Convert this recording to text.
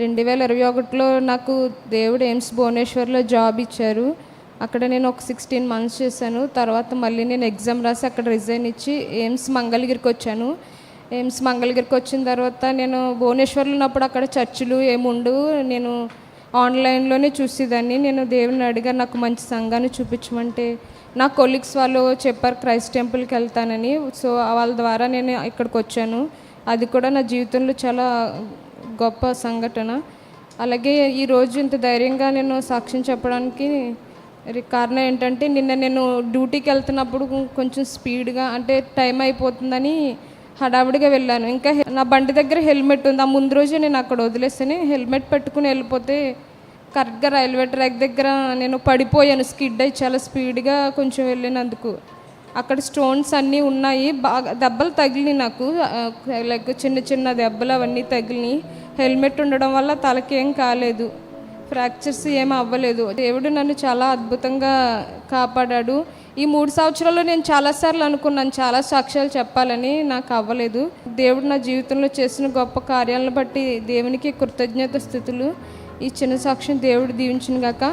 2021లో నాకు దేవుడు AIIMS భువనేశ్వర్లో job ఇచ్చారు. అక్కడ నేను ఒక 16 మంత్స్ చేశాను. తర్వాత మళ్ళీ నేను ఎగ్జామ్ రాసి అక్కడ రిజైన్ ఇచ్చి ఎయిమ్స్ మంగళగిరికి వచ్చాను. ఎయిమ్స్ మంగళగిరికి వచ్చిన తర్వాత నేను భువనేశ్వర్లో ఉన్నప్పుడు అక్కడ చర్చిలు ఏముండవు. నేను ఆన్లైన్లోనే చూసేదాన్ని. నేను దేవుని అడిగాను, నాకు మంచి సంఘాన్ని చూపించమంటే నా కొలీగ్స్ వాళ్ళు చెప్పారు క్రైస్ట్ టెంపుల్కి వెళ్తానని. సో వాళ్ళ ద్వారా నేను ఇక్కడికి వచ్చాను. అది కూడా నా జీవితంలో చాలా గొప్ప సంఘటన. అలాగే ఈరోజు ఇంత ధైర్యంగా నేను సాక్ష్యం చెప్పడానికి కారణం ఏంటంటే, నిన్న నేను డ్యూటీకి వెళ్తున్నప్పుడు కొంచెం స్పీడ్గా అంటే టైం అయిపోతుందని హడావిడిగా వెళ్ళాను. ఇంకా నా బండి దగ్గర హెల్మెట్ ఉంది. ఆ ముందు రోజే నేను అక్కడ వదిలేసాను. హెల్మెట్ పెట్టుకుని వెళ్ళిపోతే కరెక్ట్గా రైల్వే ట్రాక్ దగ్గర నేను పడిపోయాను. స్కిడ్ అయ్యి చాలా స్పీడ్గా కొంచెం వెళ్ళినందుకు అక్కడ స్టోన్స్ అన్నీ ఉన్నాయి. బాగా దెబ్బలు తగిలినాయి నాకు, లైక్ చిన్న చిన్న దెబ్బలు అవన్నీ తగిలినాయి. హెల్మెట్ ఉండడం వల్ల తలకేం కాలేదు, ఫ్రాక్చర్స్ ఏం అవ్వలేదు. దేవుడు నన్ను చాలా అద్భుతంగా కాపాడాడు. ఈ 3 సంవత్సరాల్లో నేను చాలాసార్లు అనుకున్నాను చాలా సాక్ష్యాలు చెప్పాలని, నాకు అవ్వలేదు. దేవుడు నా జీవితంలో చేసిన గొప్ప కార్యాలను బట్టి దేవునికి కృతజ్ఞత స్థుతులు. ఈ చిన్న సాక్ష్యం దేవుడు దీవించును గాక.